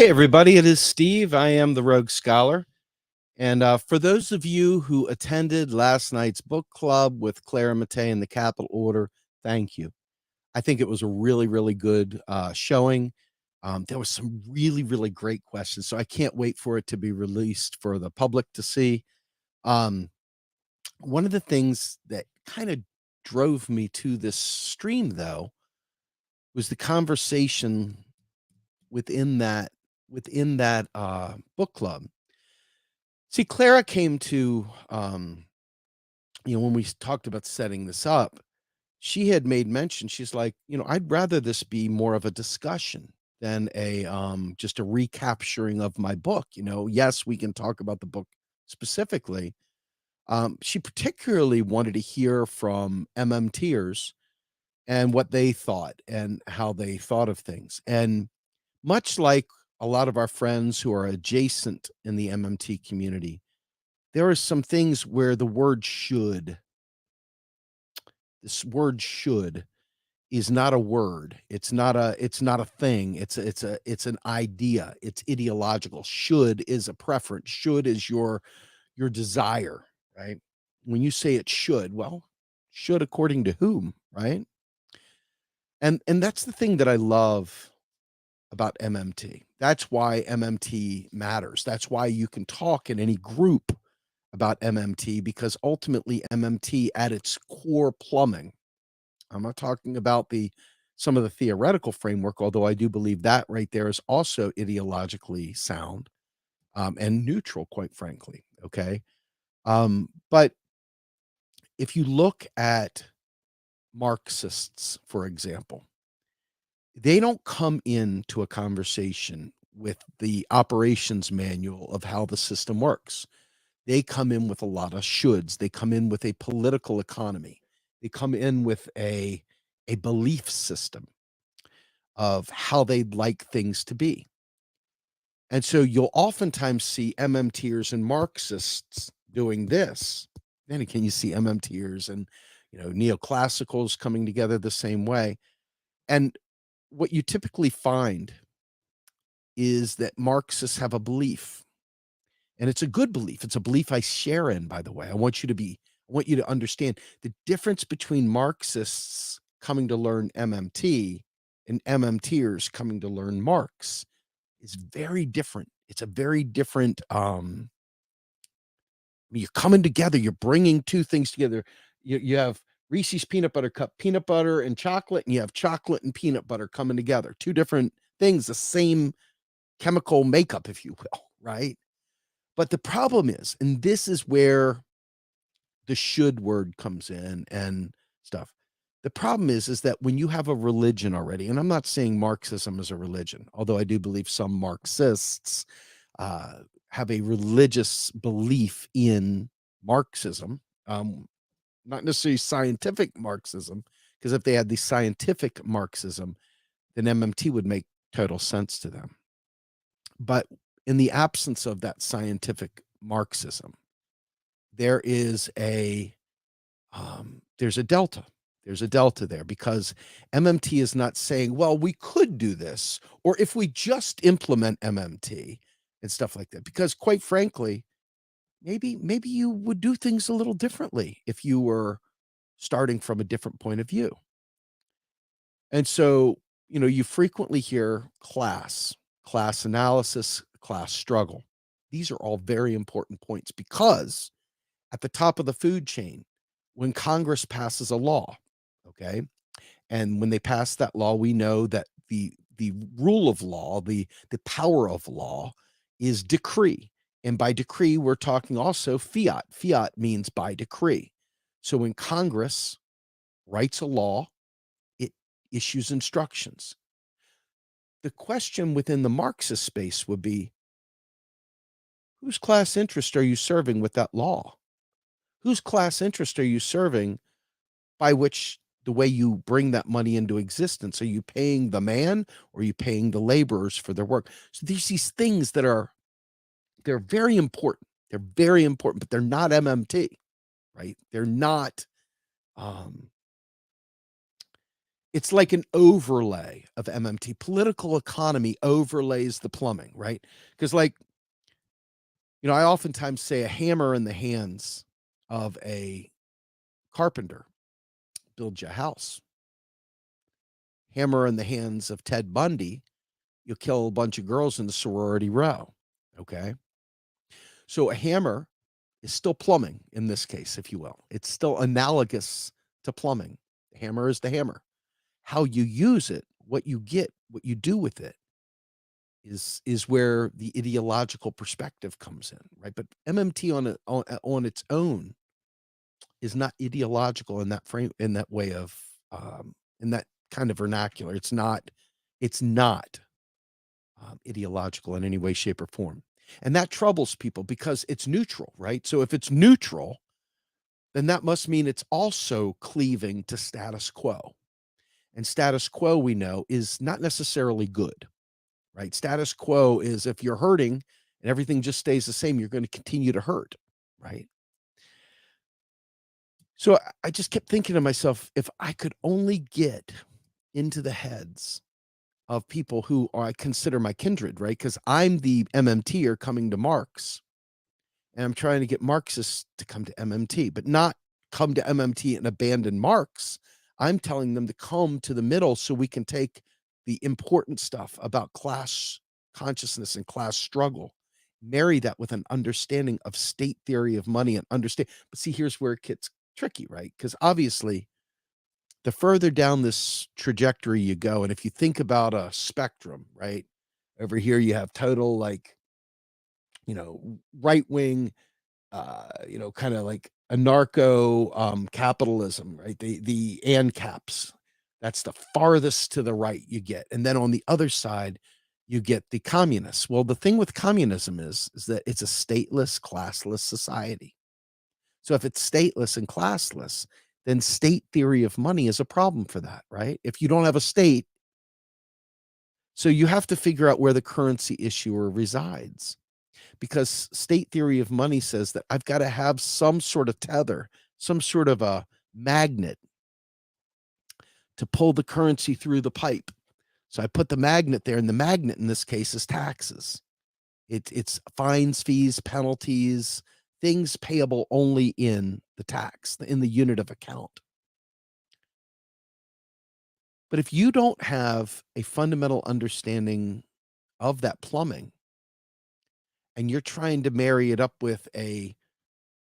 Hey, everybody, it is Steve. I am the Rogue Scholar. And for those of you who attended last night's book club with Clara Mattei and the Capital Order, thank you. I think it was a really, really good showing. There was some really, really great questions. So I can't wait for it to be released for the public to see. Um, One of the things that kind of drove me to this stream, though, was the conversation within that book club. See, Clara came to, when we talked about setting this up, she had made mention. She's like, I'd rather this be more of a discussion than just a recapturing of my book. Yes, we can talk about the book specifically. She particularly wanted to hear from MMTers and what they thought and how they thought of things. And much like a lot of our friends who are adjacent in the MMT community, there are some things where this word should is not a word. It's not a thing. It's an idea. It's ideological. Should is a preference. Should is your desire, right? When you say it should, well, should according to whom, right? And that's the thing that I love about MMT. That's why MMT matters. That's why you can talk in any group about MMT, because ultimately MMT at its core plumbing. I'm not talking about the some of the theoretical framework, although I do believe that right there is also ideologically sound and neutral, quite frankly. Okay. But if you look at Marxists, for example, they don't come into a conversation with the operations manual of how the system works. They come in with a lot of shoulds. They come in with a political economy. They come in with a belief system of how they'd like things to be. And so you'll oftentimes see MMTers and Marxists doing this. Then again, you see MMTers and neoclassicals coming together the same way. And what you typically find is that Marxists have a belief, and it's a good belief. It's a belief I share in, by the way. I want you to understand the difference between Marxists coming to learn MMT and MMTers coming to learn Marx is very different. It's a very different, you're coming together, you're bringing two things together. You have Reese's peanut butter cup, peanut butter and chocolate, and you have chocolate and peanut butter coming together. Two different things, the same chemical makeup, if you will, right? But the problem is, and this is where the should word comes in and stuff. The problem is that when you have a religion already, and I'm not saying Marxism is a religion, although I do believe some Marxists have a religious belief in Marxism, not necessarily scientific Marxism, because if they had the scientific Marxism, then MMT would make total sense to them. But in the absence of that scientific Marxism, there is there's a delta. There's a delta there, because MMT is not saying, well, we could do this, or if we just implement MMT and stuff like that. Because quite frankly, maybe you would do things a little differently if you were starting from a different point of view. And so, you frequently hear class analysis, class struggle. These are all very important points, because at the top of the food chain, when Congress passes a law, okay, and when they pass that law, we know that the rule of law, the power of law, is decree. And by decree, we're talking also fiat. Fiat means by decree. So when Congress writes a law, it issues instructions. The question within the Marxist space would be, whose class interest are you serving with that law? Whose class interest are you serving by which the way you bring that money into existence? Are you paying the man, or are you paying the laborers for their work? So there's these things that they're very important. They're very important, but they're not MMT, right? They're not, um, It's like an overlay of MMT. Political economy overlays the plumbing, right? Because, like, I oftentimes say a hammer in the hands of a carpenter builds you a house. Hammer in the hands of Ted Bundy, you'll kill a bunch of girls in the sorority row. Okay. So a hammer is still plumbing in this case, if you will. It's still analogous to plumbing. The hammer is the hammer. How you use it, what you get, what you do with it is where the ideological perspective comes in, right? But MMT on its own is not ideological in that frame, in that way of in that kind of vernacular. It's not ideological in any way, shape, or form. And that troubles people because it's neutral, right? So if it's neutral, then that must mean it's also cleaving to status quo. And status quo, we know, is not necessarily good, right? Status quo is if you're hurting and everything just stays the same, you're going to continue to hurt, right? So I just kept thinking to myself, if I could only get into the heads of people who I consider my kindred, right? Because I'm the MMTer coming to Marx, and I'm trying to get Marxists to come to MMT, but not come to MMT and abandon Marx. I'm telling them to come to the middle so we can take the important stuff about class consciousness and class struggle, marry that with an understanding of state theory of money and understand. But see, here's where it gets tricky, right? Because obviously, the further down this trajectory you go, and if you think about a spectrum, right? Over here, you have total, like, right wing, kind of like anarcho capitalism, right? The ANCAPs. That's the farthest to the right you get. And then on the other side, you get the communists. Well, the thing with communism is that it's a stateless, classless society. So if it's stateless and classless, then state theory of money is a problem for that, right? If you don't have a state, so you have to figure out where the currency issuer resides, because state theory of money says that I've got to have some sort of tether, some sort of a magnet to pull the currency through the pipe. So I put the magnet there, and the magnet in this case is taxes. It's fines, fees, penalties, things payable only in the tax, in the unit of account. But if you don't have a fundamental understanding of that plumbing, and you're trying to marry it up with a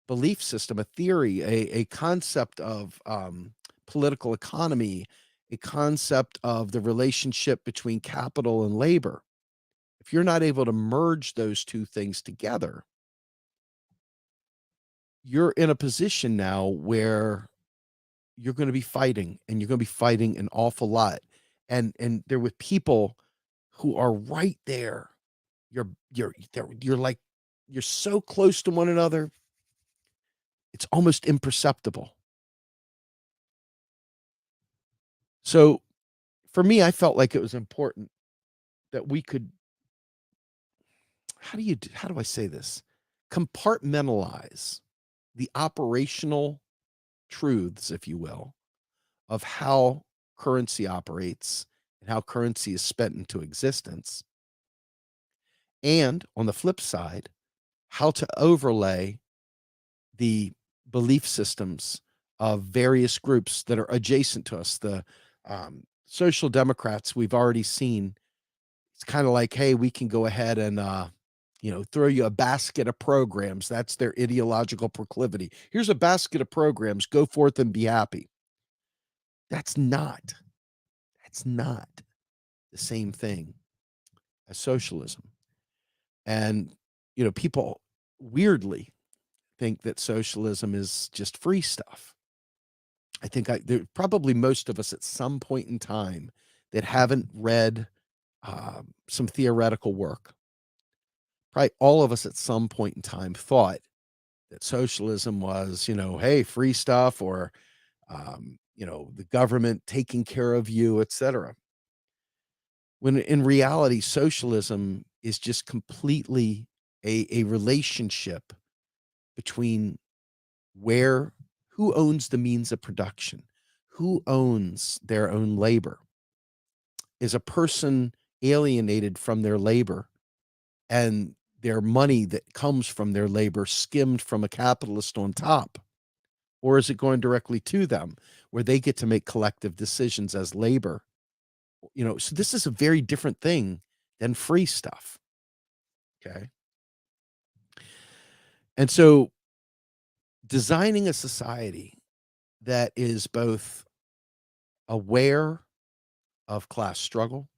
belief system, a theory, a concept of political economy, a concept of the relationship between capital and labor, if you're not able to merge those two things together, you're in a position now where you're going to be fighting, and you're going to be fighting an awful lot. And they're with people who are right there. You're like, you're so close to one another, it's almost imperceptible. So for me, I felt like it was important that we could, how do I say this? Compartmentalize the operational truths, if you will, of how currency operates and how currency is spent into existence. And on the flip side, how to overlay the belief systems of various groups that are adjacent to us. The social democrats, we've already seen, it's kind of like, hey, we can go ahead and throw you a basket of programs. That's their ideological proclivity. Here's a basket of programs, go forth and be happy. That's not the same thing as socialism. And people weirdly think that socialism is just free stuff. I think there probably most of us at some point in time that haven't read some theoretical work. Probably all of us at some point in time thought that socialism was, hey, free stuff, or the government taking care of you, etc. When in reality, socialism is just completely a relationship between who owns the means of production, who owns their own labor? Is a person alienated from their labor and their money that comes from their labor skimmed from a capitalist on top? Or is it going directly to them where they get to make collective decisions as labor? So this is a very different thing than free stuff. Okay. And so designing a society that is both aware of class struggle,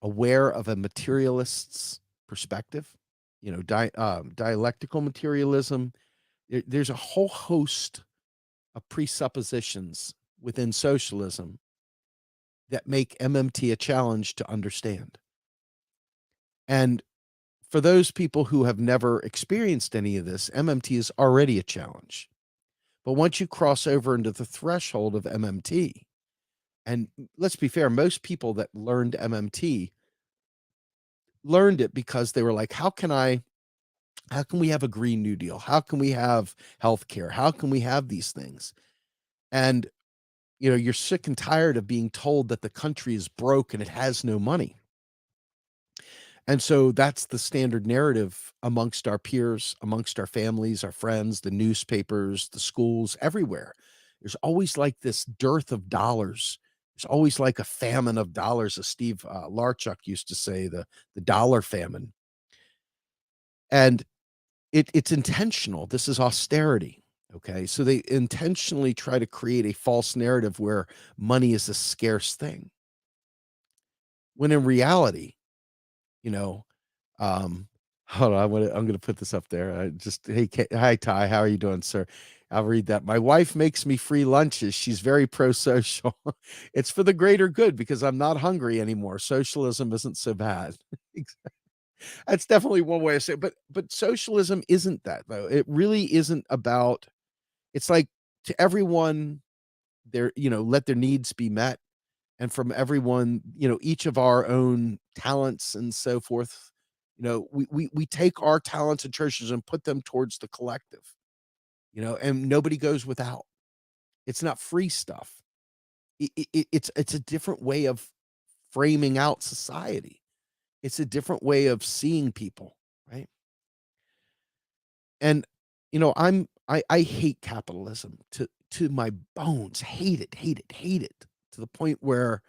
aware of a materialist's perspective, dialectical materialism. There's a whole host of presuppositions within socialism that make MMT a challenge to understand. And for those people who have never experienced any of this, MMT is already a challenge. But once you cross over into the threshold of MMT, and let's be fair, most people that learned MMT learned it because they were like, how can we have a Green New Deal? How can we have healthcare? How can we have these things? And you're sick and tired of being told that the country is broke and it has no money. And so that's the standard narrative amongst our peers, amongst our families, our friends, the newspapers, the schools, everywhere. There's always like this dearth of dollars. There's always like a famine of dollars, as Steve Larchuk used to say, the dollar famine. And it's intentional. This is austerity. Okay. So they intentionally try to create a false narrative where money is a scarce thing. When in reality, you know, hold on, I'm gonna put this up there. Hey, hi Ty, how are you doing, sir? I'll read that. My wife makes me free lunches. She's very pro-social. It's for the greater good because I'm not hungry anymore. Socialism isn't so bad. That's definitely one way to say it, but socialism isn't that though. It really isn't about. It's like to everyone, let their needs be met, and from everyone, each of our own talents and so forth. We take our talents and treasures and put them towards the collective. And nobody goes without. It's not free stuff. It's a different way of framing out society. It's a different way of seeing people, right? And I hate capitalism to my bones. Hate it, hate it, hate it to the point where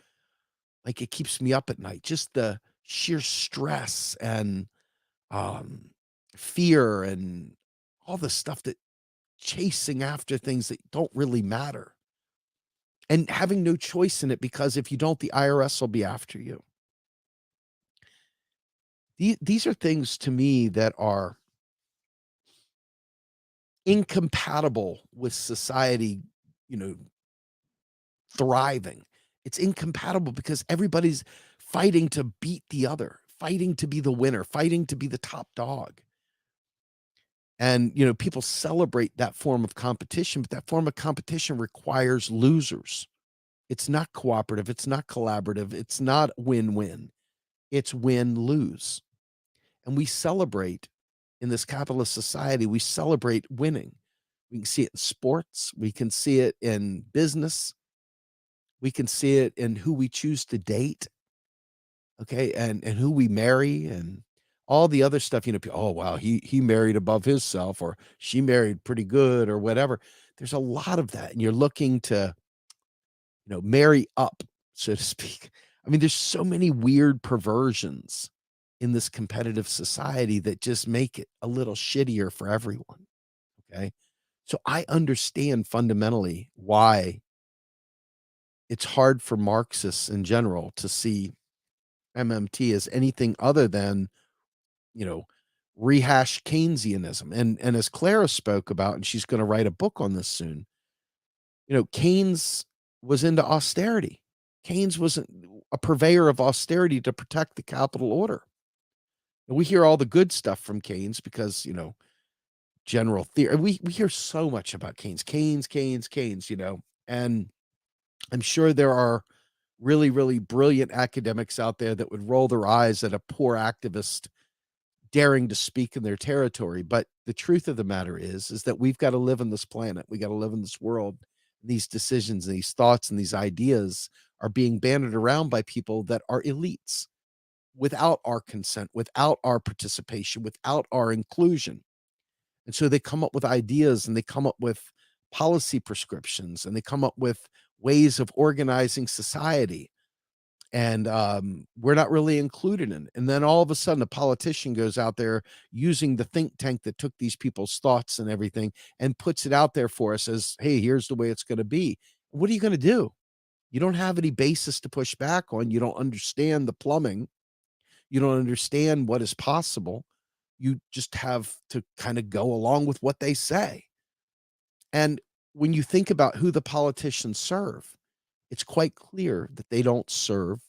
like it keeps me up at night. Just the sheer stress and um fear and all the stuff that chasing after things that don't really matter and having no choice in it because if you don't, the IRS will be after you. These are things to me that are incompatible with society, you know, thriving. It's incompatible because everybody's fighting to beat the other, fighting to be the winner, fighting to be the top dog. And, people celebrate that form of competition, but that form of competition requires losers. It's not cooperative. It's not collaborative. It's not win-win. It's win-lose. And we celebrate in this capitalist society, we celebrate winning. We can see it in sports. We can see it in business. We can see it in who we choose to date. Okay. And who we marry and all the other stuff, oh wow, he married above himself or she married pretty good or whatever. There's a lot of that. And you're looking to, marry up, so to speak. I mean, there's so many weird perversions in this competitive society that just make it a little shittier for everyone. Okay. So I understand fundamentally why it's hard for Marxists in general to see MMT as anything other than, you know, rehash Keynesianism. And as Clara spoke about, and she's going to write a book on this soon, Keynes was into austerity. Keynes was a purveyor of austerity to protect the capital order. And we hear all the good stuff from Keynes because, general theory. We hear so much about Keynes, and I'm sure there are really, really brilliant academics out there that would roll their eyes at a poor activist daring to speak in their territory. But the truth of the matter is that we've got to live on this planet. We got to live in this world. These decisions and these thoughts and these ideas are being banded around by people that are elites without our consent, without our participation, without our inclusion. And so they come up with ideas and they come up with policy prescriptions and they come up with ways of organizing society. And we're not really included in it. And then all of a sudden, a politician goes out there using the think tank that took these people's thoughts and everything and puts it out there for us as, hey, here's the way it's going to be. What are you going to do? You don't have any basis to push back on. You don't understand the plumbing. You don't understand what is possible. You just have to kind of go along with what they say. And when you think about who the politicians serve, it's quite clear that they don't serve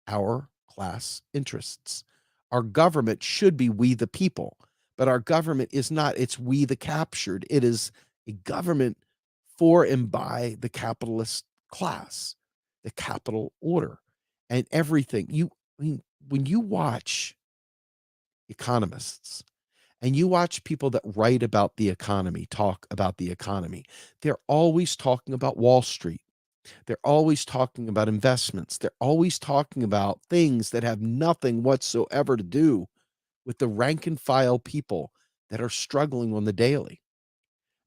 our class interests. Our government should be we the people, but our government is not. It's we the captured. It is a government for and by the capitalist class, the capital order, and everything. I mean, when you watch economists and you watch people that write about the economy, talk about the economy, they're always talking about Wall Street. They're always talking about investments. They're always talking about things that have nothing whatsoever to do with the rank and file people that are struggling on the daily.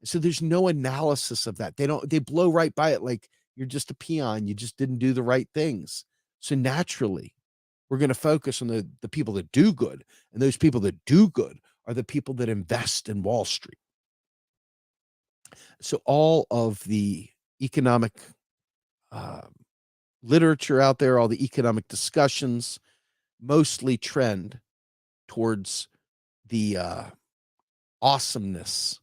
So there's no analysis of that. They blow right by it like you're just a peon. You just didn't do the right things. So naturally, we're going to focus on the people that do good. And those people that do good are the people that invest in Wall Street. So all of the economic uh, literature out there, all the economic discussions mostly trend towards the awesomeness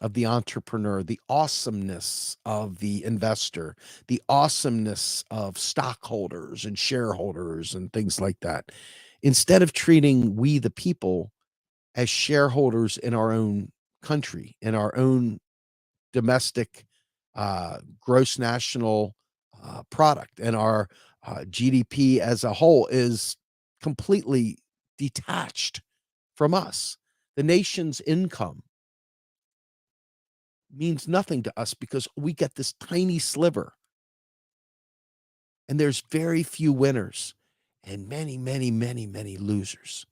of the entrepreneur, the awesomeness of the investor, the awesomeness of stockholders and shareholders and things like that. Instead of treating we the people as shareholders in our own country, in our own domestic gross national product, and our GDP as a whole is completely detached from us. The nation's income means nothing to us because we get this tiny sliver, and there's very few winners and many, many, many, many losers.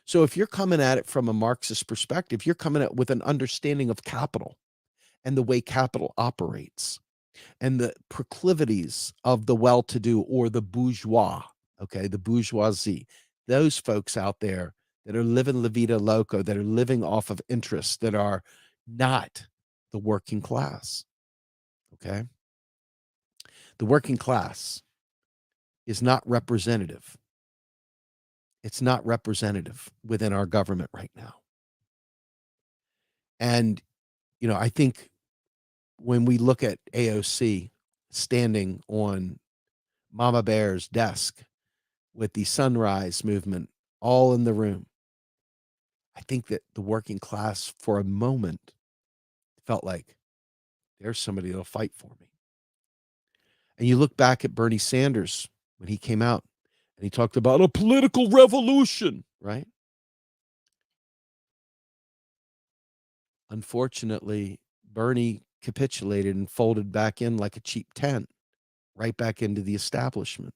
So if you're coming at it from a Marxist perspective, you're coming at it with an understanding of capital and the way capital operates and the proclivities of the well-to-do or the bourgeois, okay, the bourgeoisie, those folks out there that are living la vida loca, that are living off of interest, that are not the working class, okay? The working class is not representative. It's not representative within our government right now. And, I think when we look at AOC standing on Mama Bear's desk with the sunrise movement all in the room, I think that the working class for a moment felt like there's somebody that'll fight for me. And you look back at Bernie Sanders when he came out and he talked about a political revolution, right? Unfortunately, Bernie capitulated and folded back in like a cheap tent, right back into the establishment.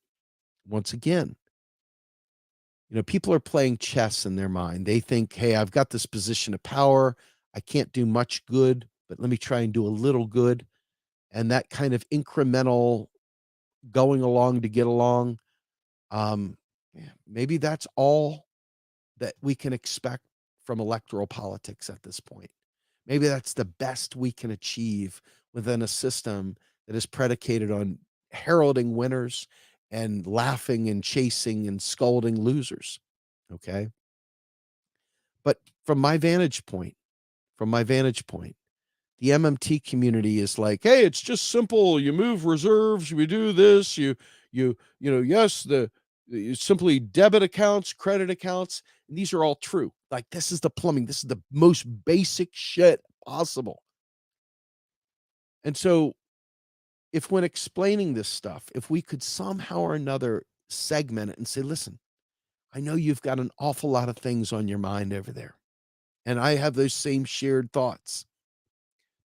Once again, people are playing chess in their mind. They think, hey, I've got this position of power. I can't do much good, but let me try and do a little good. And that kind of incremental going along to get along, um, yeah, maybe that's all that we can expect from electoral politics at this point. Maybe that's the best we can achieve within a system that is predicated on heralding winners and laughing and chasing and scolding losers. Okay. But from my vantage point, the MMT community is like, hey, it's just simple. You move reserves, you do this, yes, you simply debit accounts, credit accounts, and these are all true. Like this is the plumbing, this is the most basic shit possible. And so if when explaining this stuff, if we could somehow or another segment it and say, listen, I know you've got an awful lot of things on your mind over there. And I have those same shared thoughts.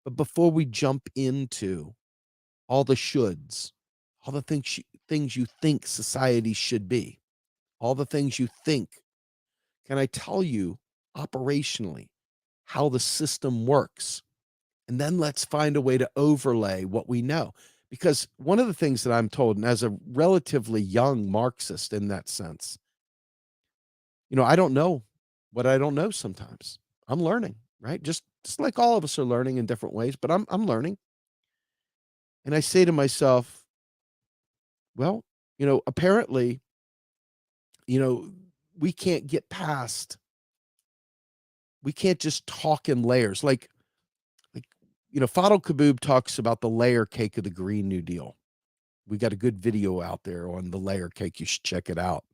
But before we jump into all the shoulds, all the things you think society should be, all the things you think, can I tell you operationally how the system works? And then let's find a way to overlay what we know. Because one of the things that I'm told, and as a relatively young Marxist in that sense, I don't know what I don't know sometimes. I'm learning, right? Just like all of us are learning in different ways, but I'm learning. And I say to myself, well, apparently, you know, we can't get past, we can't just talk in layers. Like, Fadl Kaboub talks about the layer cake of the Green New Deal. We got a good video out there on the layer cake. You should check it out.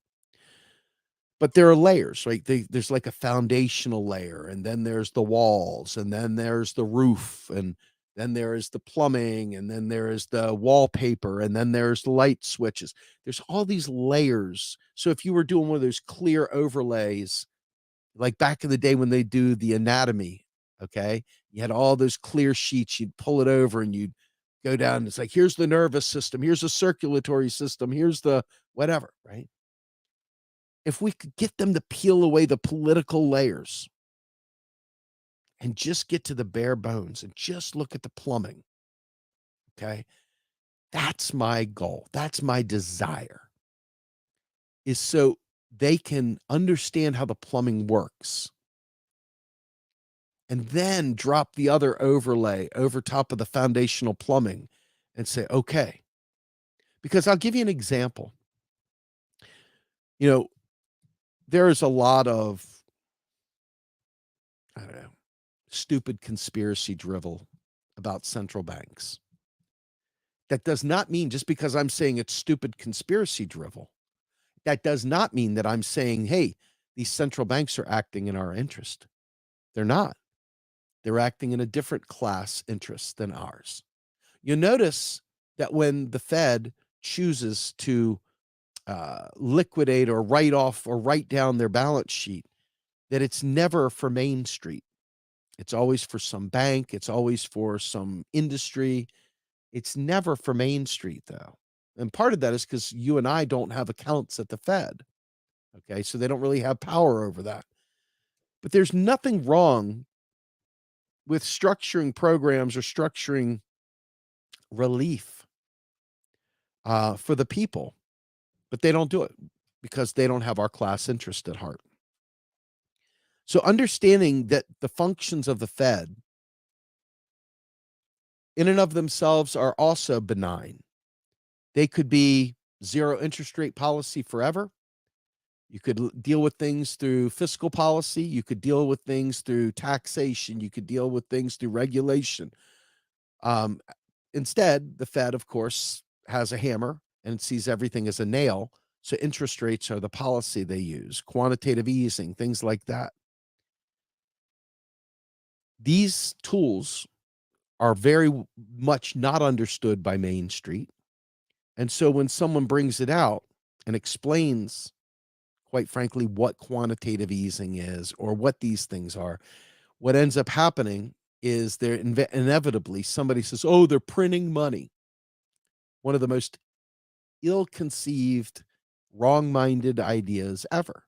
But there are layers, right? There's like a foundational layer, and then there's the walls, and then there's the roof, and then there is the plumbing, and then there is the wallpaper, and then there's the light switches. There's all these layers. So if you were doing one of those clear overlays, like back in the day when they do the anatomy, okay, you had all those clear sheets, you'd pull it over and you'd go down. It's like, here's the nervous system, here's the circulatory system, here's the whatever, right? If we could get them to peel away the political layers and just get to the bare bones and just look at the plumbing, okay? That's my goal. That's my desire, is so they can understand how the plumbing works and then drop the other overlay over top of the foundational plumbing and say, okay, because I'll give you an example. You know, there is a lot of, I don't know, stupid conspiracy drivel about central banks. That does not mean, just because I'm saying it's stupid conspiracy drivel, that does not mean that I'm saying, hey, these central banks are acting in our interest. They're not. They're acting in a different class interest than ours. You'll notice that when the Fed chooses to liquidate or write off or write down their balance sheet, that it's never for Main Street. It's always for some bank. It's always for some industry. It's never for Main Street, though. And part of that is because you and I don't have accounts at the Fed. Okay. So they don't really have power over that. But there's nothing wrong with structuring programs or structuring relief for the people. But they don't do it because they don't have our class interest at heart. So understanding that the functions of the Fed in and of themselves are also benign. They could be zero interest rate policy forever. You could deal with things through fiscal policy. You could deal with things through taxation. You could deal with things through regulation. Um, Instead, the Fed, of course, has a hammer and sees everything as a nail. So interest rates are the policy they use, quantitative easing, things like that. These tools are very much not understood by Main Street. And so when someone brings it out and explains, quite frankly, what quantitative easing is or what these things are, what ends up happening is there inevitably somebody says, oh, they're printing money. One of the most ill-conceived, wrong-minded ideas ever.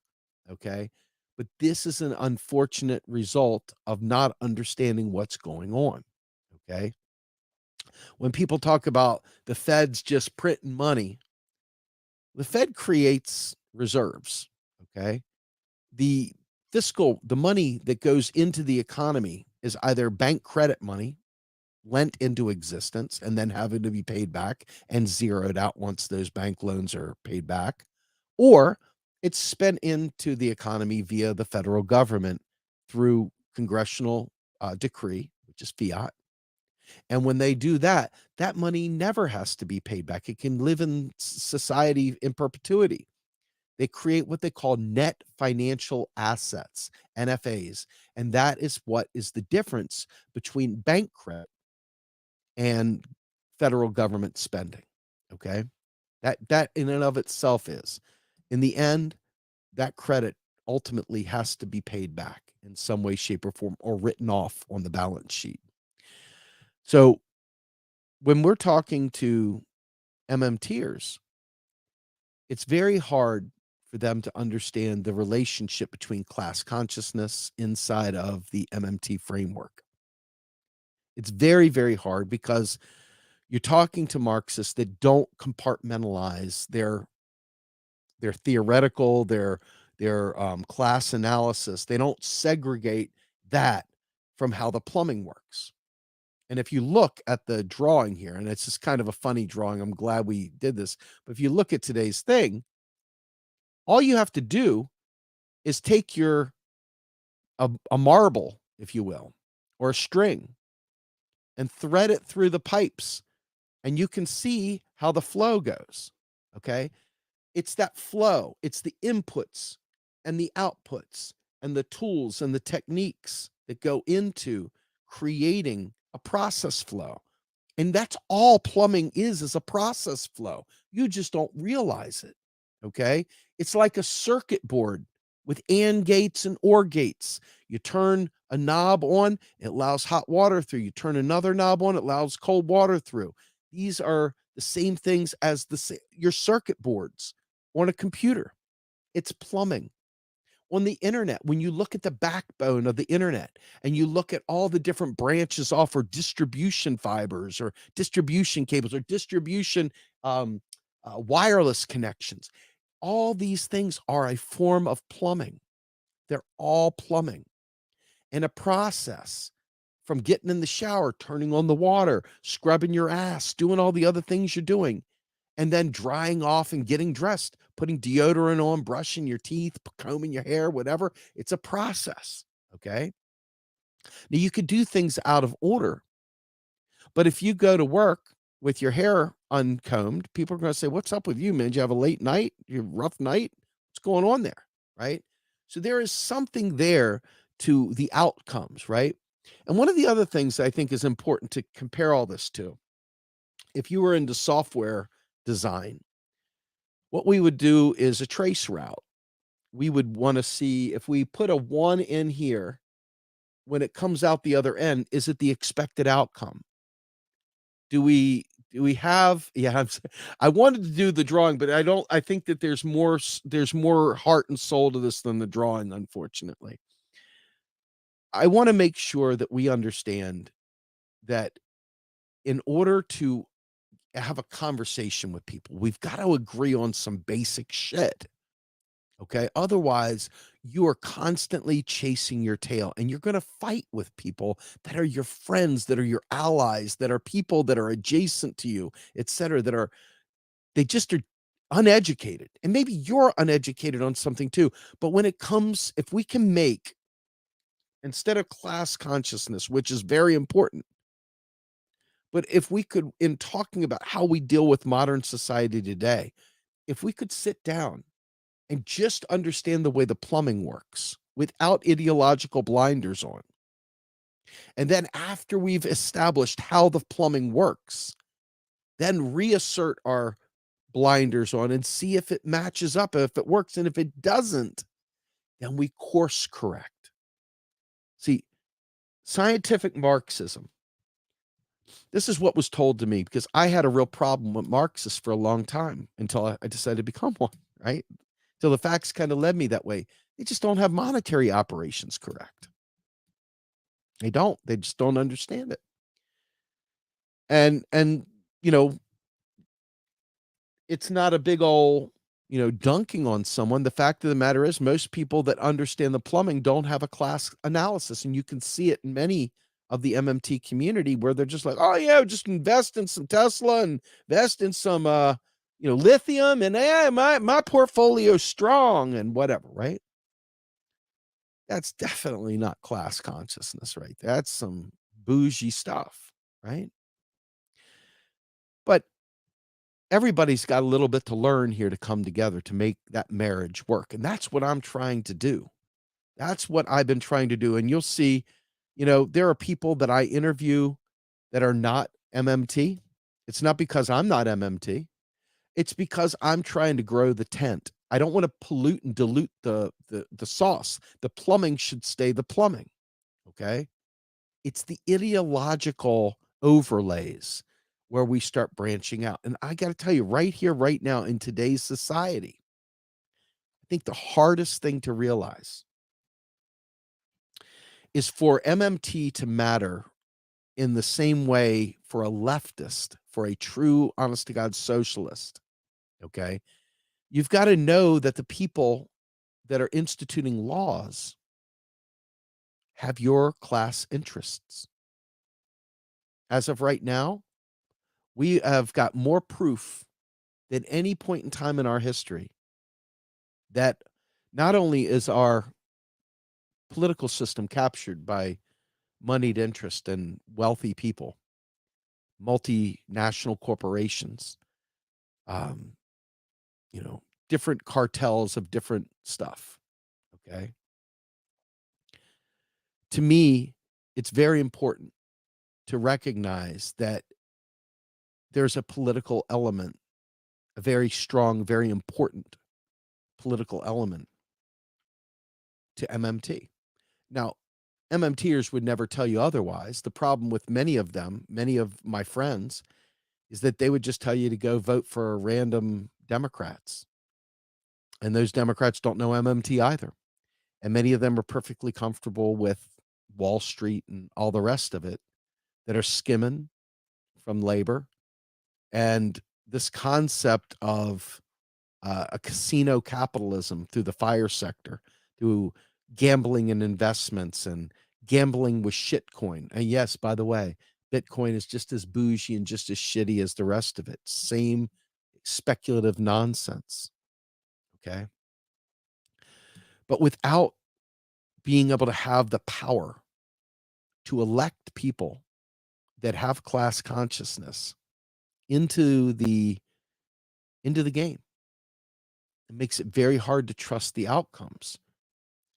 Okay. But this is an unfortunate result of not understanding what's going on. Okay. When people talk about the Fed's just printing money, the Fed creates reserves. Okay. The the money that goes into the economy is either bank credit money lent into existence and then having to be paid back and zeroed out once those bank loans are paid back, or it's spent into the economy via the federal government through congressional decree, which is fiat. And when they do that, that money never has to be paid back. It can live in society in perpetuity. They create what they call net financial assets, NFAs. And that is what is the difference between bank credit and federal government spending. Okay. That in and of itself is, in the end, that credit ultimately has to be paid back in some way, shape, or form, or written off on the balance sheet. So when we're talking to MMTers, it's very hard for them to understand the relationship between class consciousness inside of the MMT framework. It's very, very hard because you're talking to Marxists that don't compartmentalize their theoretical, their class analysis. They don't segregate that from how the plumbing works. And if you look at the drawing here, and it's just kind of a funny drawing, I'm glad we did this. But if you look at today's thing, all you have to do is take a marble, if you will, or a string and thread it through the pipes, and you can see how the flow goes. Okay. It's that flow, it's the inputs and the outputs and the tools and the techniques that go into creating a process flow. And that's all plumbing is a process flow. You just don't realize it. Okay. It's like a circuit board with AND gates and OR gates. You turn a knob on, it allows hot water through. You turn another knob on, it allows cold water through. These are the same things as your circuit boards on a computer. It's plumbing. On the internet, when you look at the backbone of the internet and you look at all the different branches off for distribution fibers or distribution cables or distribution wireless connections, all these things are a form of plumbing. They're all plumbing and a process from getting in the shower, turning on the water, scrubbing your ass, doing all the other things you're doing, and then drying off and getting dressed, putting deodorant on, brushing your teeth, combing your hair, whatever. It's a process. Okay. Now you could do things out of order, but if you go to work with your hair uncombed, people are going to say, "What's up with you, man? Did you have a late night? Your rough night? What's going on there?" Right. So there is something there to the outcomes. Right. And one of the other things I think is important to compare all this to, if you were into software design, what we would do is a trace route. We would want to see if we put a 1 in here, when it comes out the other end, is it the expected outcome? Do we have yeah, I wanted to do the drawing, but I think that there's more heart and soul to this than the drawing, unfortunately. I want to make sure that we understand that in order to have a conversation with people, we've got to agree on some basic shit. Okay. Otherwise, you are constantly chasing your tail and you're going to fight with people that are your friends, that are your allies, that are people that are adjacent to you, et cetera, they just are uneducated. And maybe you're uneducated on something too. But if we can make, instead of class consciousness, which is very important, but if we could, in talking about how we deal with modern society today, if we could sit down and just understand the way the plumbing works without ideological blinders on. And then after we've established how the plumbing works, then reassert our blinders on and see if it matches up, if it works. And if it doesn't, then we course correct. See, scientific Marxism, this is what was told to me because I had a real problem with Marxists for a long time until I decided to become one, right? Till the facts kind of led me that way. They just don't have monetary operations correct. They don't. They just don't understand it. And you know, it's not a big old, dunking on someone. The fact of the matter is most people that understand the plumbing don't have a class analysis, and you can see it in many of the MMT community where they're just like, "Oh yeah, just invest in some Tesla and invest in some lithium and my portfolio's strong and whatever," right? That's definitely not class consciousness right there. That's some bougie stuff, right? But everybody's got a little bit to learn here to come together to make that marriage work. And that's what I'm trying to do. That's what I've been trying to do. And you'll see, there are people that I interview that are not MMT. It's not because I'm not MMT. It's because I'm trying to grow the tent. I don't want to pollute and dilute the sauce. The plumbing should stay the plumbing. Okay. It's the ideological overlays where we start branching out. And I got to tell you, right here, right now, in today's society, I think the hardest thing to realize is for MMT to matter in the same way for a leftist, for a true, honest to God socialist. Okay. You've got to know that the people that are instituting laws have your class interests. As of right now, we have got more proof than any point in time in our history that not only is our political system captured by moneyed interest and wealthy people, multinational corporations, um, you know, different cartels of different stuff. Okay. To me, it's very important to recognize that there's a political element, a very strong, very important political element to MMT. Now, MMTers would never tell you otherwise. The problem with many of them, many of my friends, is that they would just tell you to go vote for random Democrats. And those Democrats don't know MMT either. And many of them are perfectly comfortable with Wall Street and all the rest of it that are skimming from labor. And this concept of a casino capitalism through the fire sector, through gambling and investments and gambling with shitcoin. And yes, by the way, Bitcoin is just as bougie and just as shitty as the rest of it. Same speculative nonsense. Okay. But without being able to have the power to elect people that have class consciousness into the game, it makes it very hard to trust the outcomes.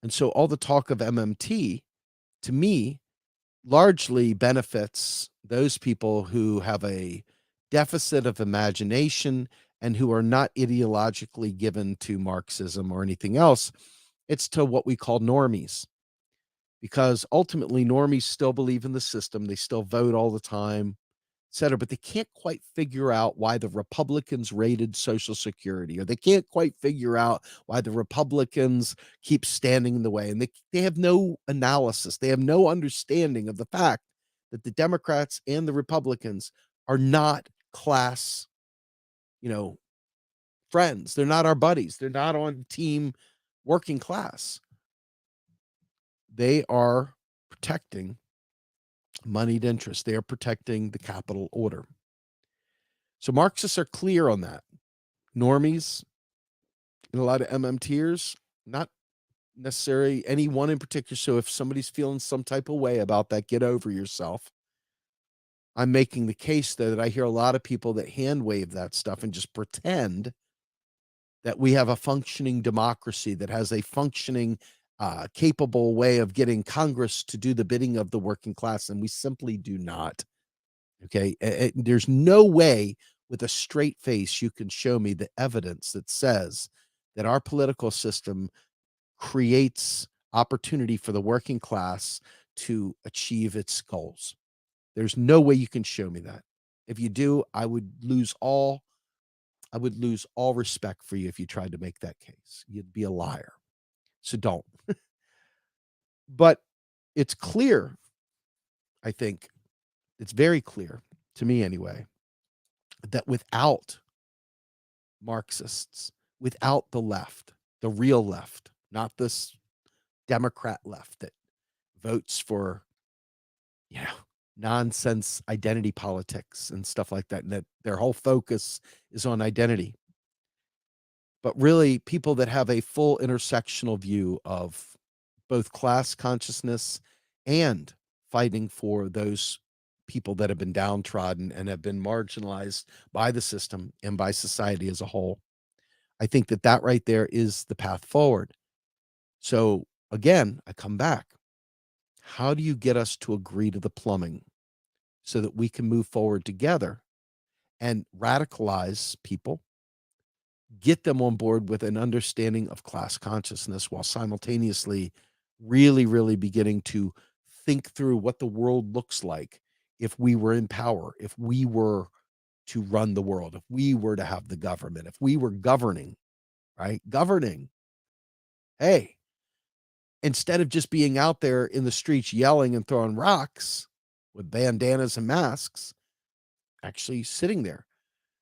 And so all the talk of MMT, to me, largely benefits those people who have a deficit of imagination and who are not ideologically given to Marxism or anything else. It's to what we call normies, because ultimately normies still believe in the system. They still vote all the time, cetera, but they can't quite figure out why the Republicans raided Social Security, or they can't quite figure out why the Republicans keep standing in the way. And they have no analysis. They have no understanding of the fact that the Democrats and the Republicans are not class, you know, friends. They're not our buddies. They're not on team working class. They are protecting moneyed interest. They are protecting the capital order. So Marxists are clear on that. Normies and a lot of MMTers, not necessarily any one in particular. So if somebody's feeling some type of way about that, get over yourself. I'm making the case, though, that I hear a lot of people that hand wave that stuff and just pretend that we have a functioning democracy that has a functioning, capable way of getting Congress to do the bidding of the working class, and we simply do not. Okay, there's no way with a straight face you can show me the evidence that says that our political system creates opportunity for the working class to achieve its goals. There's no way you can show me that. If you do, I would lose all respect for you if you tried to make that case. You'd be a liar. So don't. But it's clear, I think, it's very clear to me anyway, that without Marxists, without the left, the real left, not this Democrat left that votes for, you know, nonsense identity politics and stuff like that, and that their whole focus is on identity. But really, people that have a full intersectional view of both class consciousness and fighting for those people that have been downtrodden and have been marginalized by the system and by society as a whole. I think that that right there is the path forward. So again, I come back. How do you get us to agree to the plumbing so that we can move forward together and radicalize people, get them on board with an understanding of class consciousness while simultaneously really, really beginning to think through what the world looks like if we were in power, if we were to run the world, if we were to have the government, if we were governing, right? Governing. Hey, instead of just being out there in the streets yelling and throwing rocks with bandanas and masks, actually sitting there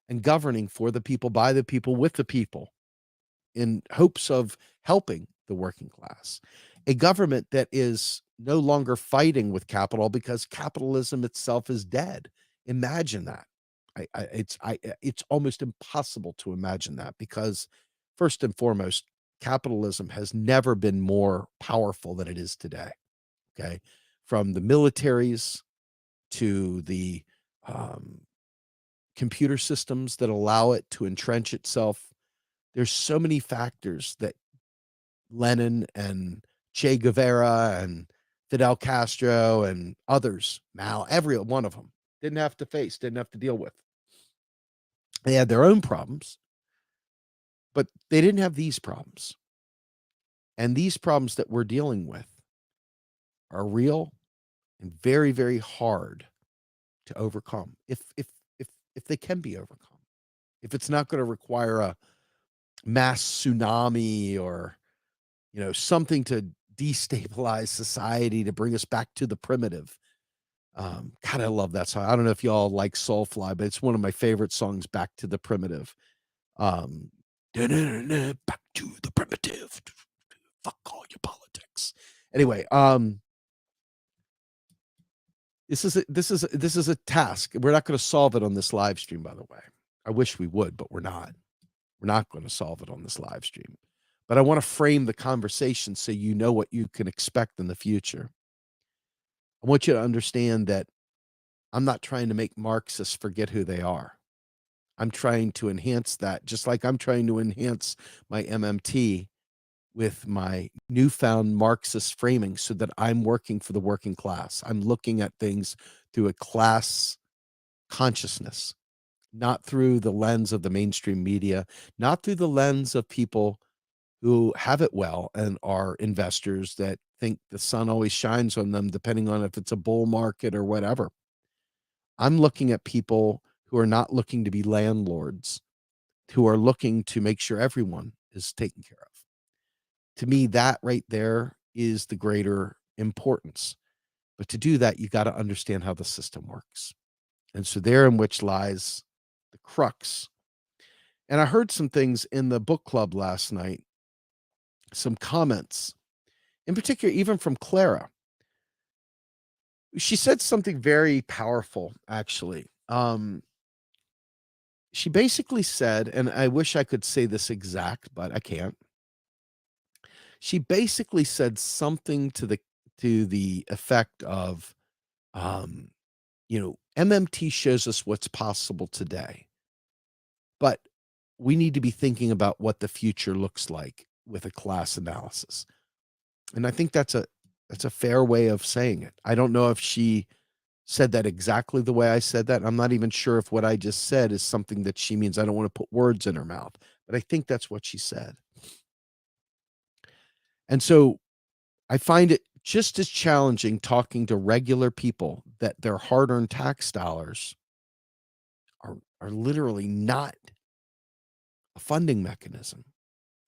and governing for the people, by the people, with the people, in hopes of helping the working class. A government that is no longer fighting with capital because capitalism itself is dead. Imagine that. It's almost impossible to imagine that because, first and foremost, capitalism has never been more powerful than it is today. Okay, from the militaries to the um, computer systems that allow it to entrench itself. There's so many factors that Lenin and Che Guevara and Fidel Castro and others, Mao, every one of them didn't have to face, didn't have to deal with. They had their own problems, but they didn't have these problems. And these problems that we're dealing with are real and very, very hard to overcome if they can be overcome. If it's not going to require a mass tsunami or something to destabilize society to bring us back to the primitive. God, I love that song. I don't know if y'all like Soulfly, but it's one of my favorite songs, Back to the Primitive. Um, Back to the primitive. Fuck all your politics. Anyway, this is a task. We're not going to solve it on this live stream, by the way. I wish we would, but we're not. We're not going to solve it on this live stream. But I want to frame the conversation so you know what you can expect in the future. I want you to understand that I'm not trying to make Marxists forget who they are. I'm trying to enhance that, just like I'm trying to enhance my MMT with my newfound Marxist framing so that I'm working for the working class. I'm looking at things through a class consciousness, not through the lens of the mainstream media, not through the lens of people who have it well and are investors that think the sun always shines on them, depending on if it's a bull market or whatever. I'm looking at people who are not looking to be landlords, who are looking to make sure everyone is taken care of. To me, that right there is the greater importance. But to do that, you got to understand how the system works. And so therein which lies the crux. And I heard some things in the book club last night, some comments, in particular, even from Clara. She said something very powerful, actually. She basically said, and I wish I could say this exact, but I can't. She basically said something to the effect of, um, MMT shows us what's possible today, but we need to be thinking about what the future looks like with a class analysis. And I think that's a fair way of saying it. I don't know if she said that exactly the way I said that. I'm not even sure if what I just said is something that she means. I don't want to put words in her mouth, but I think that's what she said. And so I find it just as challenging talking to regular people that their hard-earned tax dollars are literally not a funding mechanism.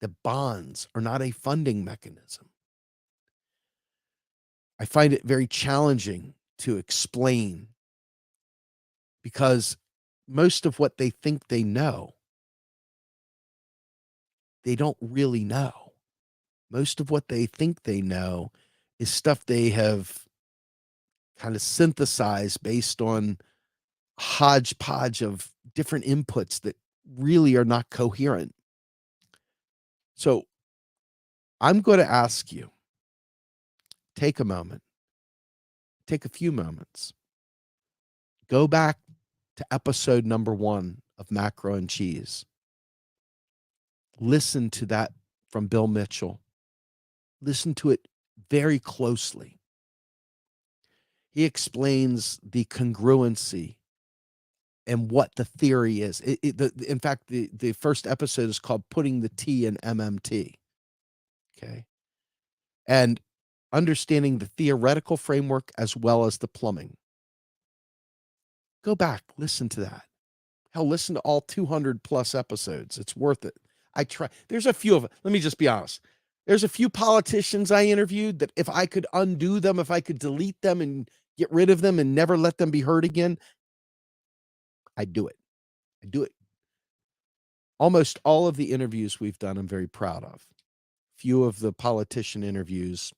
The bonds are not a funding mechanism. I find it very challenging to explain because most of what they think they know, they don't really know. Most of what they think they know is stuff they have kind of synthesized based on hodgepodge of different inputs that really are not coherent. So I'm going to ask you, take a moment, take a few moments, go back to episode number 1 of Macro and Cheese. Listen to that from Bill Mitchell. Listen to it very closely. He explains the congruency and what the theory is. In fact, the first episode is called Putting the T in MMT. Okay. And understanding the theoretical framework as well as the plumbing. Go back, listen to that. Hell, listen to all 200 plus episodes. It's worth it. I try. There's a few of it. Let me just be honest. There's a few politicians I interviewed that if I could undo them, if I could delete them and get rid of them and never let them be heard again, I'd do it. I'd do it. Almost all of the interviews we've done, I'm very proud of. Few of the politician interviews.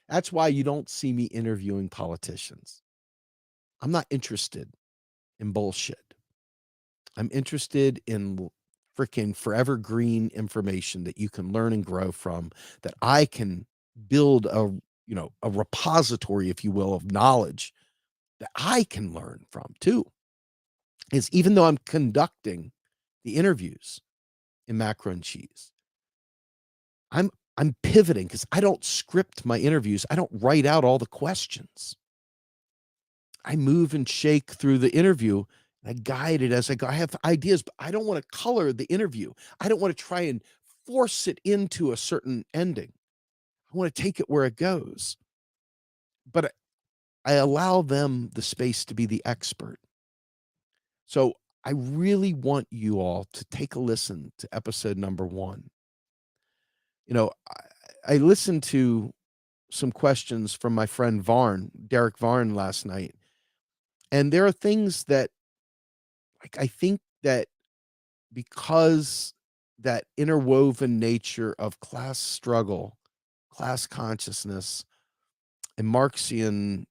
That's why you don't see me interviewing politicians. I'm not interested in bullshit. I'm interested in freaking forever green information that you can learn and grow from, that I can build a repository, if you will, of knowledge that I can learn from too. Is even though I'm conducting the interviews in Macro and Cheese, I'm pivoting because I don't script my interviews. I don't write out all the questions. I move and shake through the interview. I guide it as I go. I have ideas, but I don't want to color the interview. I don't want to try and force it into a certain ending. I want to take it where it goes. But I allow them the space to be the expert. So I really want you all to take a listen to episode number 1. I listened to some questions from my friend Derek Varn last night. And there are things that I think that because that interwoven nature of class struggle, class consciousness, and Marxian,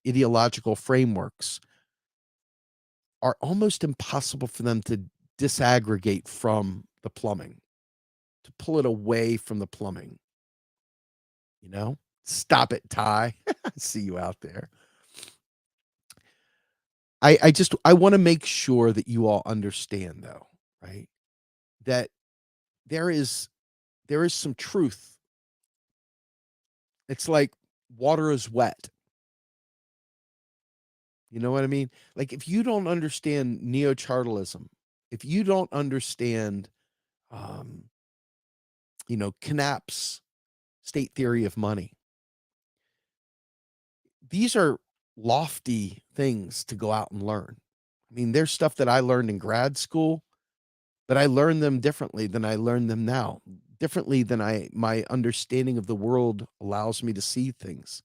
ideological frameworks are almost impossible for them to disaggregate from the plumbing, to pull it away from the plumbing. Stop it, Ty. I see you out there. I want to make sure that you all understand, though, right? That there is some truth. It's like water is wet. You know what I mean? Like if you don't understand neo-chartalism, if you don't understand, um, Knapp's state theory of money, these are lofty things to go out and learn. I mean, there's stuff that I learned in grad school, but I learned them differently than I learn them now, differently than my understanding of the world allows me to see things.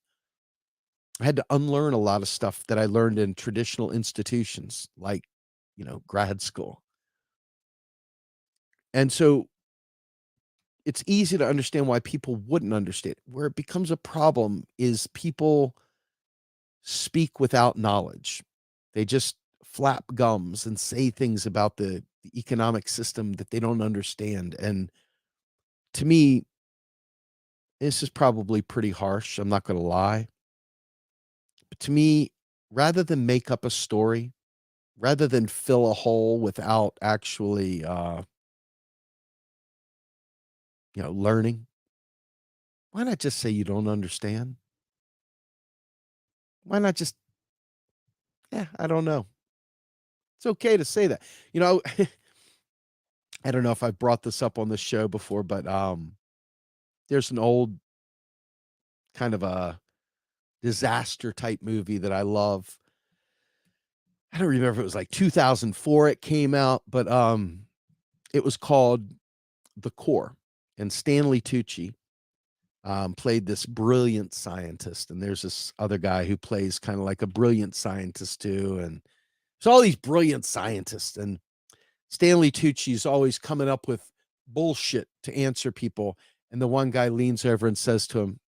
I had to unlearn a lot of stuff that I learned in traditional institutions like, grad school. And so it's easy to understand why people wouldn't understand. Where it becomes a problem is people speak without knowledge. They just flap gums and say things about the economic system that they don't understand. And to me, this is probably pretty harsh. I'm not going to lie. But to me, rather than make up a story, rather than fill a hole without actually, learning, why not just say you don't understand? Why not just, yeah, I don't know. It's okay to say that. I don't know if I've brought this up on the show before, but there's an old kind of a disaster type movie that I love. I don't remember if it was like 2004 it came out, but it was called The Core, and Stanley Tucci played this brilliant scientist, and there's this other guy who plays kind of like a brilliant scientist too, and there's all these brilliant scientists, and Stanley Tucci's always coming up with bullshit to answer people, and the one guy leans over and says to him,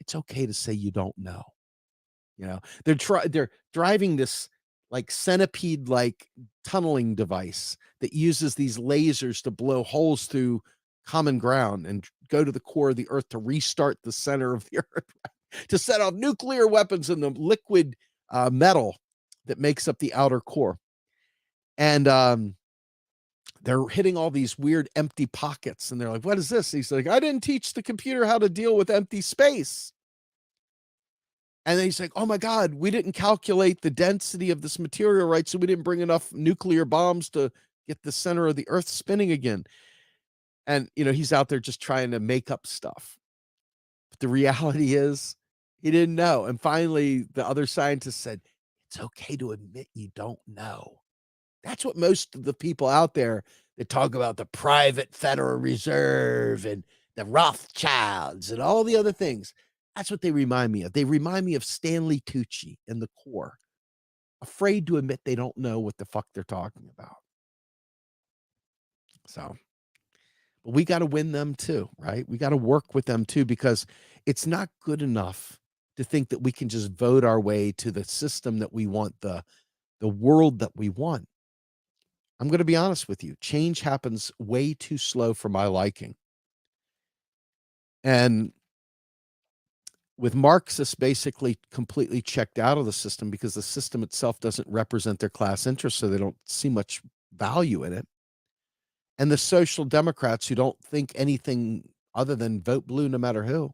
"It's okay to say you don't know." They're driving this like centipede like tunneling device that uses these lasers to blow holes through common ground and go to the core of the earth to restart the center of the earth, right? To set off nuclear weapons in the liquid metal that makes up the outer core. And they're hitting all these weird empty pockets, and they're like, "What is this?" He's like, "I didn't teach the computer how to deal with empty space." And then he's like, "Oh my God, we didn't calculate the density of this material right, so we didn't bring enough nuclear bombs to get the center of the earth spinning again." And, he's out there just trying to make up stuff. But the reality is he didn't know. And finally, the other scientist said, "It's it's okay to admit you don't know. That's what most of the people out there that talk about the private Federal Reserve and the Rothschilds and all the other things, that's what they remind me of. They remind me of Stanley Tucci and the Core, afraid to admit they don't know what the fuck they're talking about. So, but we got to win them too, right? We got to work with them too, because it's not good enough to think that we can just vote our way to the system that we want, the world that we want. I'm going to be honest with you. Change happens way too slow for my liking. And with Marxists basically completely checked out of the system because the system itself doesn't represent their class interests, so they don't see much value in it. And the social democrats who don't think anything other than vote blue no matter who.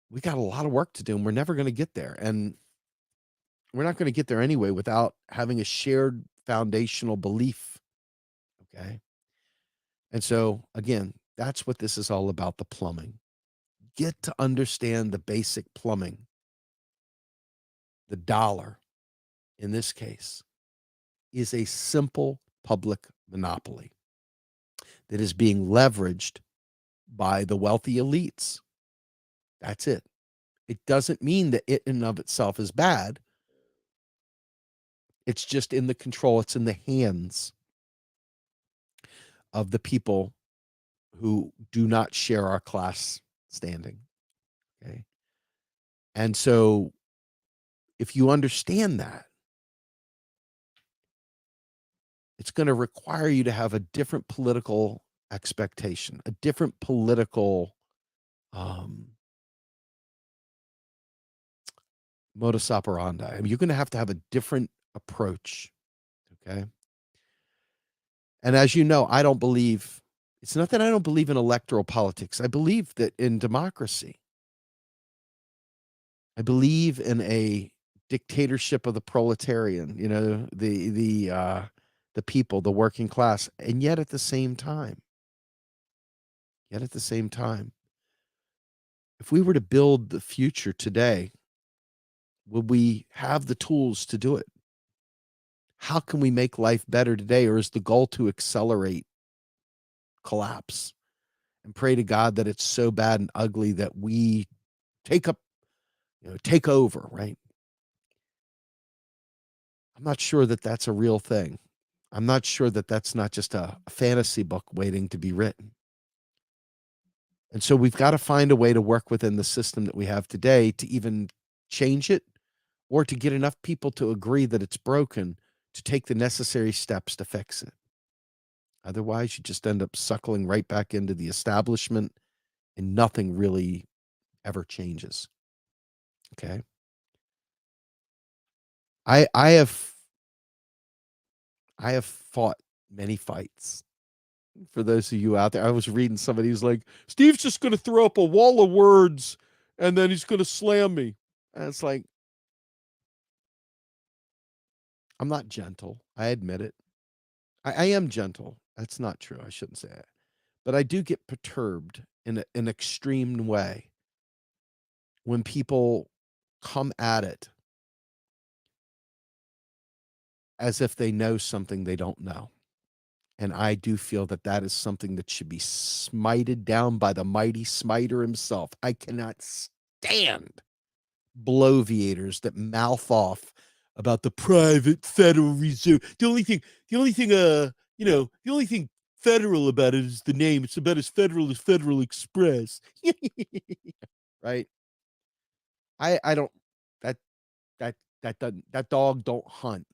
We got a lot of work to do, and we're never going to get there. And we're not going to get there anyway without having a shared foundational belief. Okay. And so, again, that's what this is all about, the plumbing. Get to understand the basic plumbing. The dollar, in this case, is a simple public monopoly that is being leveraged by the wealthy elites. That's it. It doesn't mean that it in and of itself is bad. It's just in the control, it's in the hands of the people who do not share our class standing. Okay. And so if you understand that, it's going to require you to have a different political expectation, a different political modus operandi. I mean, you're going to have a different approach. Okay. And as you know, I don't believe, it's not that I don't believe in electoral politics. I believe that in democracy. I believe in a dictatorship of the proletarian, the people, the working class. And yet at the same time, if we were to build the future today, would we have the tools to do it? How can we make life better today? Or is the goal to accelerate collapse and pray to God that it's so bad and ugly that we take over, right? I'm not sure that that's a real thing. I'm not sure that that's not just a fantasy book waiting to be written. And so we've got to find a way to work within the system that we have today to even change it, or to get enough people to agree that it's broken to take the necessary steps to fix it. Otherwise, you just end up suckling right back into the establishment and nothing really ever changes. Okay. I have fought many fights. For those of you out there, I was reading somebody who's like, Steve's just going to throw up a wall of words and then he's going to slam me. And it's like, I'm not gentle. I admit it. I am gentle. That's not true. I shouldn't say it. But I do get perturbed in an extreme way when people come at it as if they know something they don't know. And I do feel that that is something that should be smited down by the mighty smiter himself. I cannot stand bloviators that mouth off about the private Federal Reserve. The only thing, the only thing federal about it is the name. It's about as Federal Express. Right? I don't that that dog don't hunt,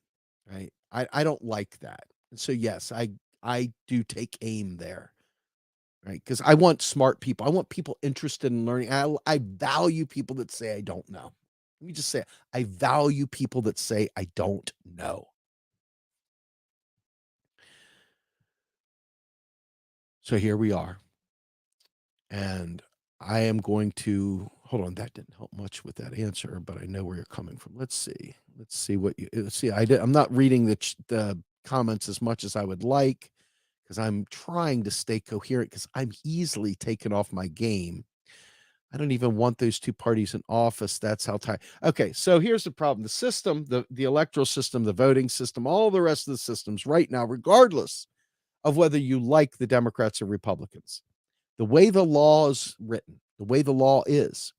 right? I don't like that. And so yes, I do take aim there, right? Because I want smart people. I want people interested in learning. I value people that say I don't know. Let me just say, I value people that say I don't know. So here we are. And I am going to hold on. That didn't help much with that answer, but I know where you're coming from. Let's see. Let's see. I'm not reading the comments as much as I would like, because I'm trying to stay coherent, because I'm easily taken off my game I don't even want those two parties in office. That's how tight. Okay, so here's the problem. The system, the electoral system, the voting system, all the rest of the systems right now, regardless of whether you like the Democrats or Republicans, the way the law is written, the way the law is,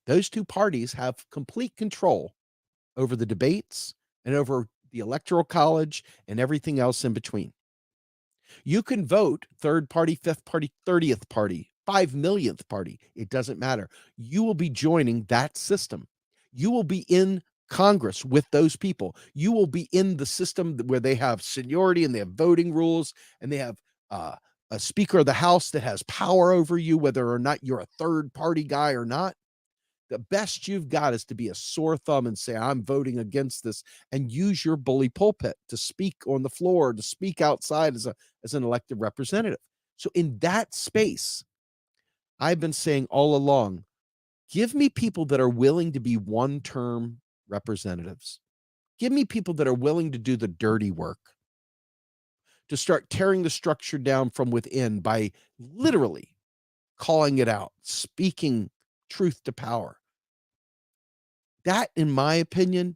those two parties have complete control over the debates and over the electoral college and everything else in between. You can vote third party, fifth party, 30th party, 5 millionth party. It doesn't matter. You will be joining that system. You will be in Congress with those people. You will be in the system where they have seniority and they have voting rules and they have uh, a Speaker of the House that has power over you, whether or not you're a third party guy or not. The best you've got is to be a sore thumb and say, I'm voting against this, and use your bully pulpit to speak on the floor, to speak outside as an elected representative. So in that space, I've been saying all along, give me people that are willing to be one-term representatives. Give me people that are willing to do the dirty work, to start tearing the structure down from within by literally calling it out, speaking truth to power. That, in my opinion,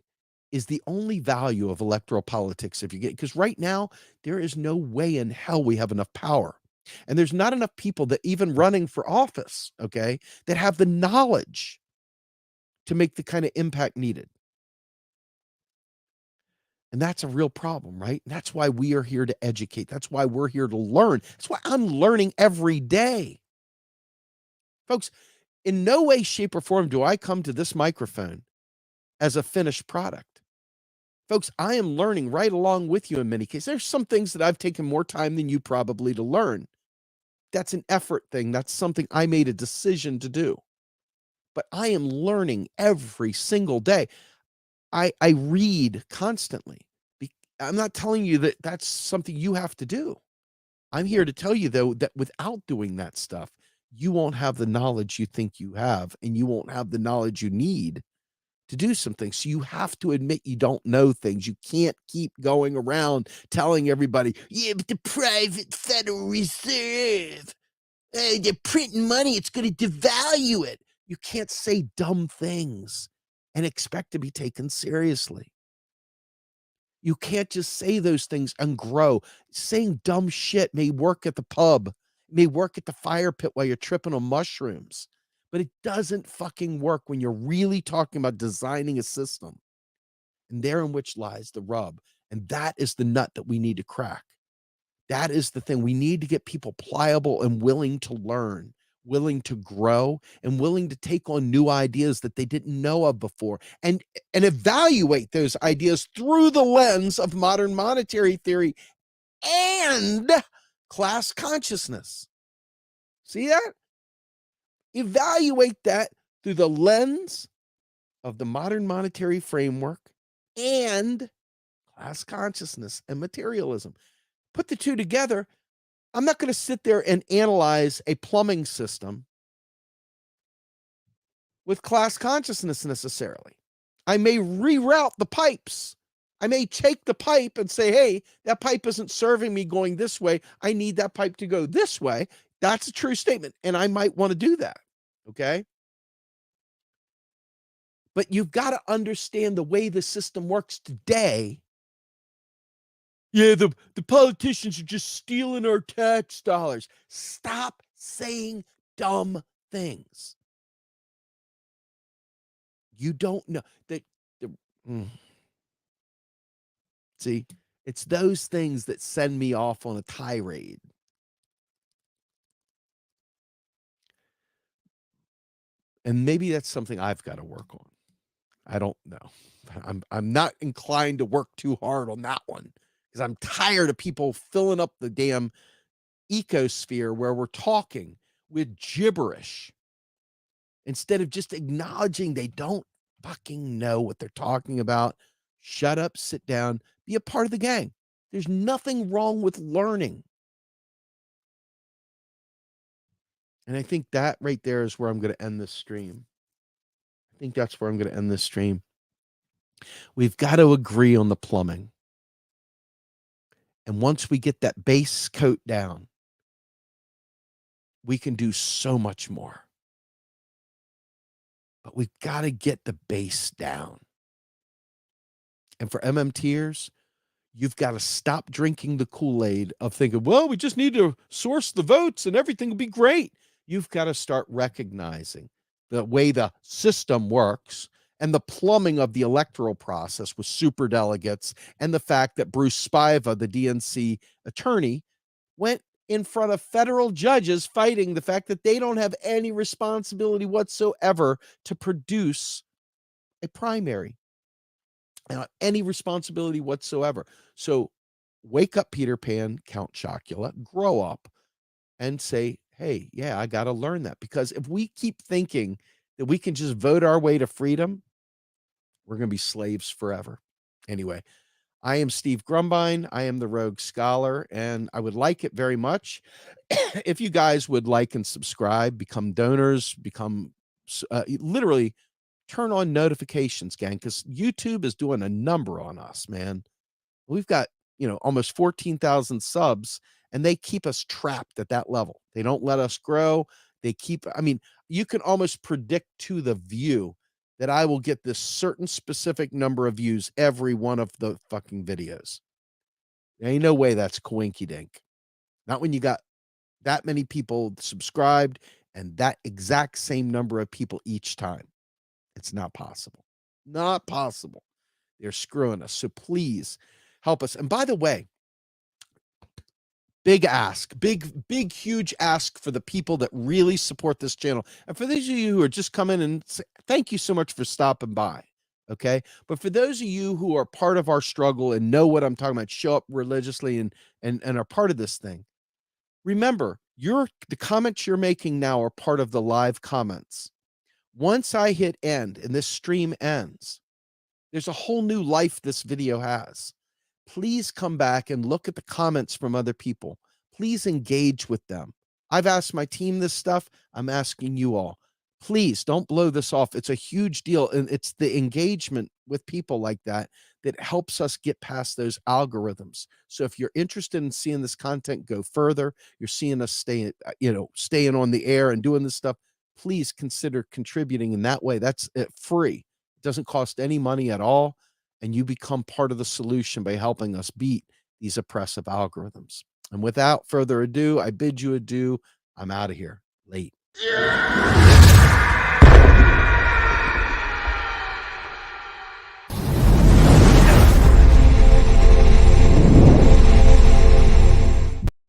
is the only value of electoral politics if you get, because right now there is no way in hell we have enough power. And there's not enough people that even running for office, okay, that have the knowledge to make the kind of impact needed. And that's a real problem, right? And that's why we are here to educate. That's why we're here to learn. That's why I'm learning every day. Folks, in no way, shape, or form do I come to this microphone as a finished product. Folks, I am learning right along with you in many cases. There's some things that I've taken more time than you probably to learn. That's an effort thing. That's something I made a decision to do. But I am learning every single day. I read constantly. I'm not telling you that that's something you have to do. I'm here to tell you, though, that without doing that stuff, you won't have the knowledge you think you have, and you won't have the knowledge you need to do some things. So you have to admit you don't know things. You can't keep going around telling everybody, yeah, but the private Federal Reserve, they're printing money. It's going to devalue it. You can't say dumb things and expect to be taken seriously. You can't just say those things and grow. Saying dumb shit may work at the pub, may work at the fire pit while you're tripping on mushrooms, but it doesn't fucking work when you're really talking about designing a system. And therein which lies the rub. And that is the nut that we need to crack. That is the thing. We need to get people pliable and willing to learn, willing to grow, and willing to take on new ideas that they didn't know of before, and evaluate those ideas through the lens of modern monetary theory and class consciousness. See that? Evaluate that through the lens of the modern monetary framework and class consciousness and materialism. Put the two together. I'm not going to sit there and analyze a plumbing system with class consciousness necessarily. I may reroute the pipes. I may take the pipe and say, hey, that pipe isn't serving me going this way. I need that pipe to go this way. That's a true statement. And I might want to do that. Okay. But you've got to understand the way the system works today. Yeah, the politicians are just stealing our tax dollars. Stop saying dumb things. You don't know that. See, it's those things that send me off on a tirade. And maybe that's something I've got to work on. I don't know. I'm not inclined to work too hard on that one because I'm tired of people filling up the damn ecosphere where we're talking with gibberish instead of just acknowledging they don't fucking know what they're talking about. Shut up, sit down, be a part of the gang. There's nothing wrong with learning. And I think that right there is where I'm going to end this stream. I think that's where I'm going to end this stream. We've got to agree on the plumbing. And once we get that base coat down, we can do so much more. but we've got to get the base down. And for MMTers, you've got to stop drinking the Kool-Aid of thinking, well, we just need to source the votes and everything will be great. You've got to start recognizing the way the system works and the plumbing of the electoral process with superdelegates, and the fact that Bruce Spiva, the DNC attorney, went in front of federal judges fighting the fact that they don't have any responsibility whatsoever to produce a primary. Any responsibility whatsoever. So wake up, Peter Pan, Count Chocula, grow up and say, hey, yeah, I got to learn that. Because if we keep thinking that we can just vote our way to freedom, we're going to be slaves forever. Anyway, I am Steve Grumbine. I am the Rogue Scholar, and I would like it very much if you guys would like and subscribe, become donors, literally turn on notifications, gang, because YouTube is doing a number on us, man. We've got, almost 14,000 subs, and they keep us trapped at that level. They don't let us grow. You can almost predict to the view that I will get this certain specific number of views every one of the fucking videos. There ain't no way that's coinky dink. Not when you got that many people subscribed and that exact same number of people each time. It's not possible. Not possible. They're screwing us. So please help us. And by the way, big ask, big, huge ask for the people that really support this channel. And for those of you who are just coming and say, thank you so much for stopping by. Okay. But for those of you who are part of our struggle and know what I'm talking about, show up religiously and are part of this thing, remember, the comments you're making now are part of the live comments. Once I hit end and this stream ends, there's a whole new life this video has. Please come back and look at the comments from other people. Please engage with them. I've asked my team this stuff. I'm asking you all. Please don't blow this off. It's a huge deal. And it's the engagement with people like that that helps us get past those algorithms. So if you're interested in seeing this content go further, you're seeing us staying on the air and doing this stuff, please consider contributing in that way. That's free. It doesn't cost any money at all. And you become part of the solution by helping us beat these oppressive algorithms. And without further ado, I bid you adieu. I'm out of here. Late. Yeah.